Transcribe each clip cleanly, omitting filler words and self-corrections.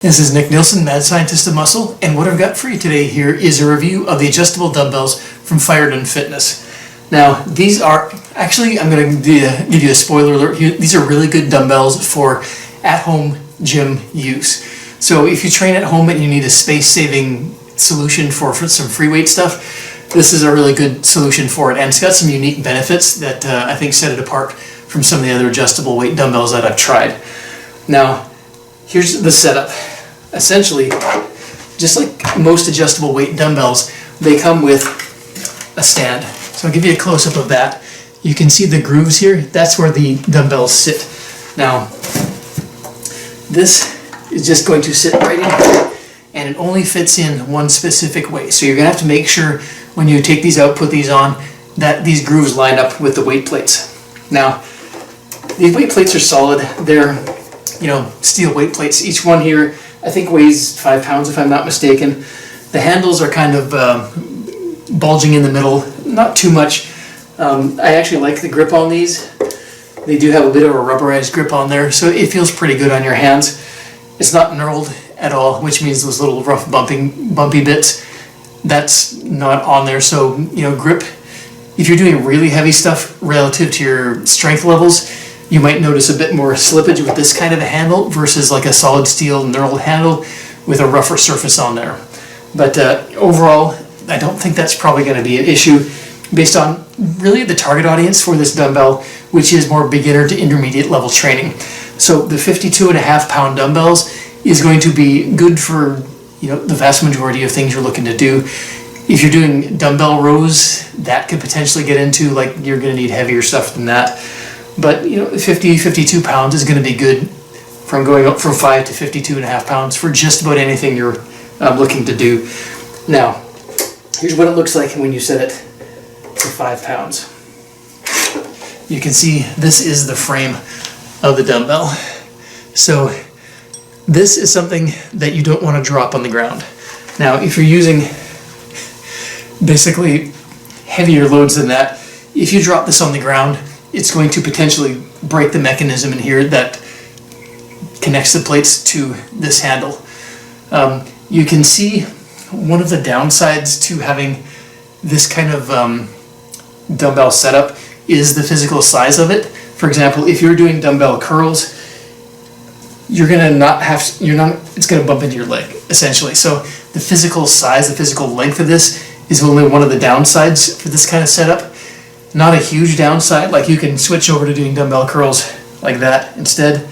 This is Nick Nielsen, Mad Scientist of Muscle, and what I've got for you today here is a review of the adjustable dumbbells from Feierdun Fitness. Now, these are, actually, I'm going to give you a spoiler alert here, these are really good dumbbells for at-home gym use. So if you train at home and you need a space-saving solution for some free weight stuff, this is a really good solution for it, and it's got some unique benefits that I think set it apart from some of the other adjustable weight dumbbells that I've tried. Now, here's the setup. Essentially, just like most adjustable weight dumbbells, they come with a stand. So I'll give you a close-up of that. You can see the grooves here. That's where the dumbbells sit. Now, this is just going to sit right in here, and it only fits in one specific way. So you're going to have to make sure when you take these out, put these on, that these grooves line up with the weight plates. Now, these weight plates are solid. They're, steel weight plates. Each one here, I think, weighs 5 pounds if I'm not mistaken. The handles are kind of bulging in the middle, not too much. I actually like the grip on these. They do have a bit of a rubberized grip on there, so it feels pretty good on your hands. It's not knurled at all, which means those little rough bumpy bits, that's not on there. So, grip, if you're doing really heavy stuff relative to your strength levels, you might notice a bit more slippage with this kind of a handle versus like a solid steel knurled handle with a rougher surface on there. But overall, I don't think that's probably going to be an issue based on really the target audience for this dumbbell, which is more beginner to intermediate level training. So the 52.5 pound dumbbells is going to be good for the vast majority of things you're looking to do. If you're doing dumbbell rows, that could potentially get into, like, you're going to need heavier stuff than that. But 52 pounds is going to be good from going up from 5 to 52.5 pounds for just about anything you're looking to do. Now, here's what it looks like when you set it to 5 pounds. You can see this is the frame of the dumbbell. So this is something that you don't want to drop on the ground. Now, if you're using basically heavier loads than that, if you drop this on the ground, it's going to potentially break the mechanism in here that connects the plates to this handle. You can see one of the downsides to having this kind of dumbbell setup is the physical size of it. For example, if you're doing dumbbell curls, it's going to bump into your leg, essentially. So the physical size, the physical length of this is only one of the downsides for this kind of setup. Not a huge downside, like you can switch over to doing dumbbell curls like that instead.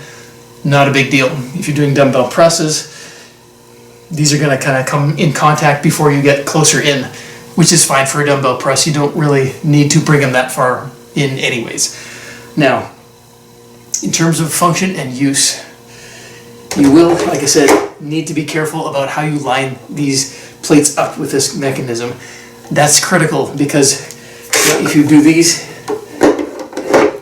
Not a big deal. If you're doing dumbbell presses, these are going to kind of come in contact before you get closer in, which is fine for a dumbbell press. You don't really need to bring them that far in anyways. Now, in terms of function and use, you will, like I said, need to be careful about how you line these plates up with this mechanism. That's critical because if you do these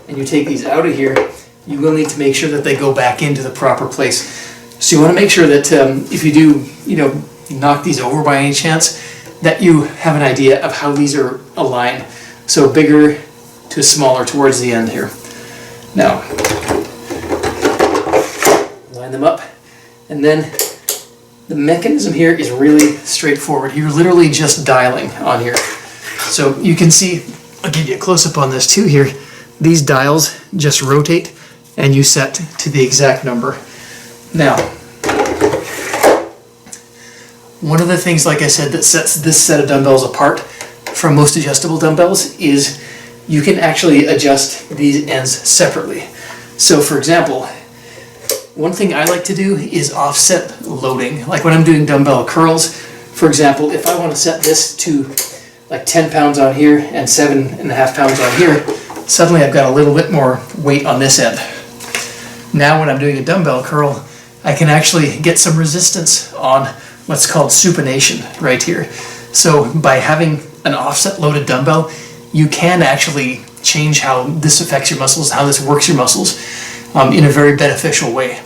and you take these out of here, you will need to make sure that they go back into the proper place. So you want to make sure that if you do, knock these over by any chance, that you have an idea of how these are aligned. So bigger to smaller towards the end here. Now, line them up, and then the mechanism here is really straightforward. You're literally just dialing on here. So you can see, I'll give you a close-up on this too here, these dials just rotate and you set to the exact number. Now, one of the things, like I said, that sets this set of dumbbells apart from most adjustable dumbbells is you can actually adjust these ends separately. So for example, one thing I like to do is offset loading. Like when I'm doing dumbbell curls, for example, if I want to set this to like 10 pounds on here and 7.5 pounds on here, suddenly I've got a little bit more weight on this end. Now when I'm doing a dumbbell curl, I can actually get some resistance on what's called supination right here. So by having an offset loaded dumbbell, you can actually change how this affects your muscles, how this works your muscles in a very beneficial way.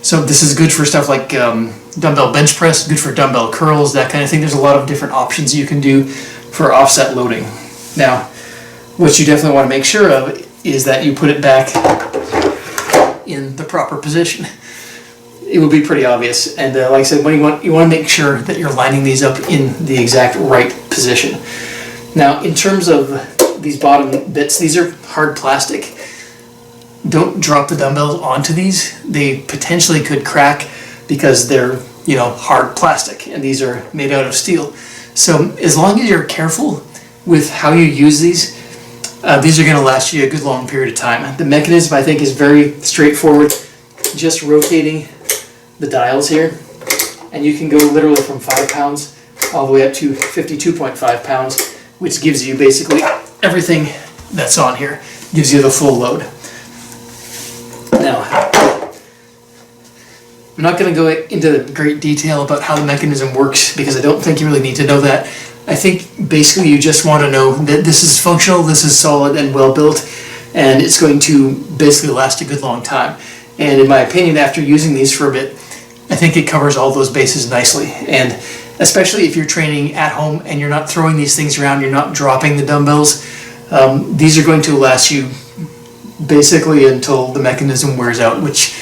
So this is good for stuff like dumbbell bench press, good for dumbbell curls, that kind of thing. There's a lot of different options you can do for offset loading. Now, what you definitely want to make sure of is that you put it back in the proper position. it would be pretty obvious. And like I said, when you want to make sure that you're lining these up in the exact right position. Now, in terms of these bottom bits, these are hard plastic. Don't drop the dumbbells onto these. They potentially could crack because they're, you know, hard plastic, and these are made out of steel. So as long as you're careful with how you use these are going to last you a good long period of time. The mechanism, I think, is very straightforward. Just rotating the dials here, and you can go literally from 5 pounds all the way up to 52.5 pounds, which gives you basically everything that's on here, gives you the full load. Now, I'm not going to go into great detail about how the mechanism works because I don't think you really need to know that. I think basically you just want to know that this is functional, this is solid and well built, and it's going to basically last a good long time. And in my opinion, after using these for a bit, I think it covers all those bases nicely. And especially if you're training at home and you're not throwing these things around, you're not dropping the dumbbells, these are going to last you basically until the mechanism wears out, which,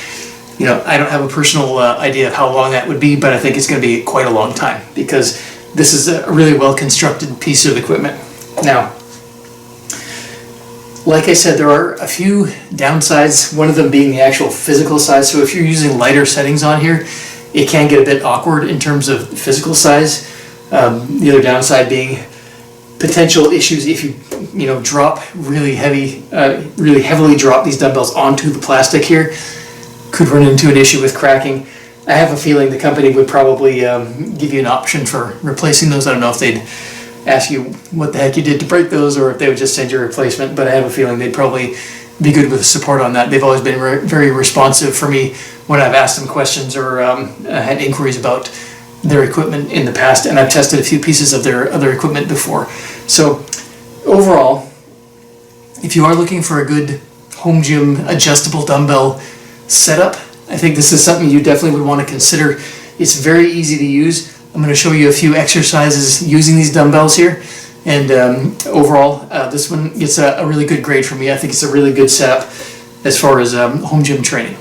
you know, I don't have a personal idea of how long that would be, but I think it's going to be quite a long time because this is a really well constructed piece of equipment. Now, like I said, there are a few downsides, one of them being the actual physical size. So if you're using lighter settings on here, it can get a bit awkward in terms of physical size. The other downside being potential issues if you know, drop really heavily drop these dumbbells onto the plastic here, could run into an issue with cracking. I have a feeling the company would probably give you an option for replacing those. I don't know if they'd ask you what the heck you did to break those or if they would just send you a replacement, but I have a feeling they'd probably be good with support on that. They've always been very responsive for me when I've asked them questions or had inquiries about their equipment in the past, and I've tested a few pieces of their other equipment before. So overall, if you are looking for a good home gym adjustable dumbbell setup, I think this is something you definitely would want to consider. It's very easy to use. I'm going to show you a few exercises using these dumbbells here, and overall this one gets a really good grade for me. I think it's a really good setup as far as home gym training.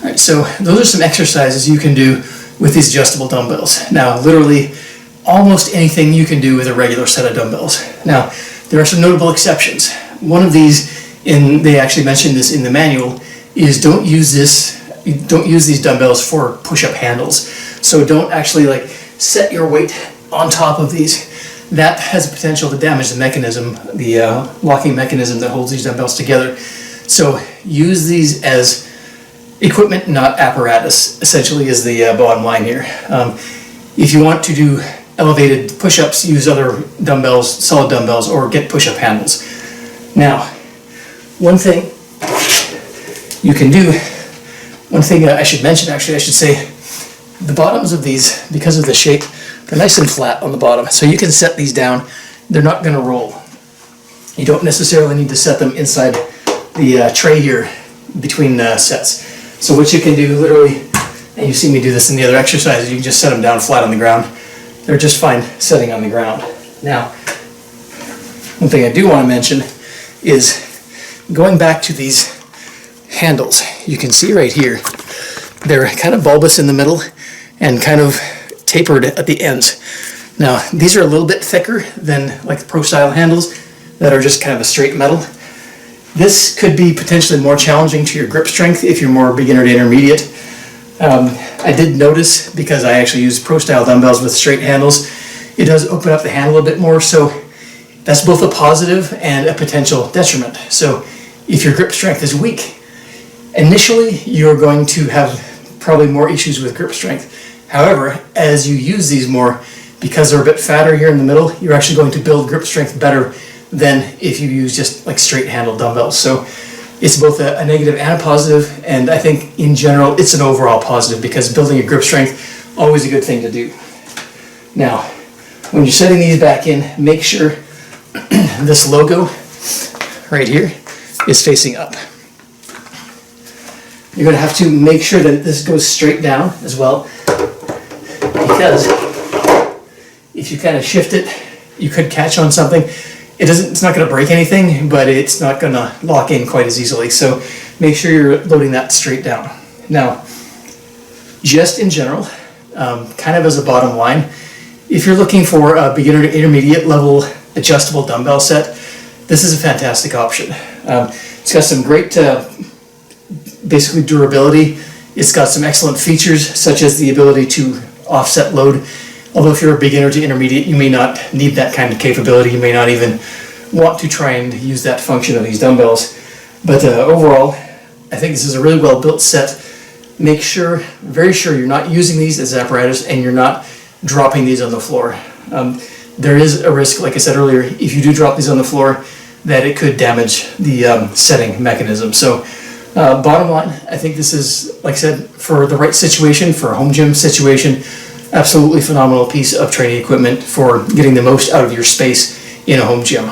Alright, so those are some exercises you can do with these adjustable dumbbells. Now, literally almost anything you can do with a regular set of dumbbells. Now, there are some notable exceptions. One of these, they actually mentioned this in the manual, is don't use these dumbbells for push-up handles. So don't actually like set your weight on top of these. That has the potential to damage the mechanism, the locking mechanism that holds these dumbbells together. So use these as equipment, not apparatus, essentially is the bottom line here. If you want to do elevated push-ups, use other dumbbells, solid dumbbells, or get push-up handles. Now, one thing you can do, one thing I should mention, actually I should say, the bottoms of these, because of the shape, they're nice and flat on the bottom, so you can set these down. They're not going to roll. You don't necessarily need to set them inside the tray here between sets. So what you can do literally, and you see me do this in the other exercises, you can just set them down flat on the ground. They're just fine setting on the ground. Now, one thing I do want to mention is going back to these handles. You can see right here, they're kind of bulbous in the middle and kind of tapered at the ends. Now, these are a little bit thicker than like the pro style handles that are just kind of a straight metal. This could be potentially more challenging to your grip strength if you're more beginner to intermediate. I did notice, because I actually use pro style dumbbells with straight handles, it does open up the handle a bit more, so that's both a positive and a potential detriment. So if your grip strength is weak, initially you're going to have probably more issues with grip strength. However, as you use these more, because they're a bit fatter here in the middle, you're actually going to build grip strength better than if you use just like straight handle dumbbells. So it's both a negative and a positive, and I think in general it's an overall positive because building your grip strength, always a good thing to do. Now, when you're setting these back in, make sure this logo right here is facing up. You're going to have to make sure that this goes straight down as well, because if you kind of shift it, you could catch on something. It's not going to break anything, but it's not going to lock in quite as easily. So make sure you're loading that straight down. Now, just in general, kind of as a bottom line, if you're looking for a beginner to intermediate level adjustable dumbbell set, this is a fantastic option. It's got some great basically durability. It's got some excellent features such as the ability to offset load. Although if you're a beginner to intermediate, you may not need that kind of capability. You may not even want to try and use that function of these dumbbells. But overall, I think this is a really well built set. Make sure, very sure, you're not using these as apparatus and you're not dropping these on the floor. There is a risk, like I said earlier, if you do drop these on the floor, that it could damage the setting mechanism. So bottom line, I think this is, like I said, for the right situation, for a home gym situation, absolutely phenomenal piece of training equipment for getting the most out of your space in a home gym.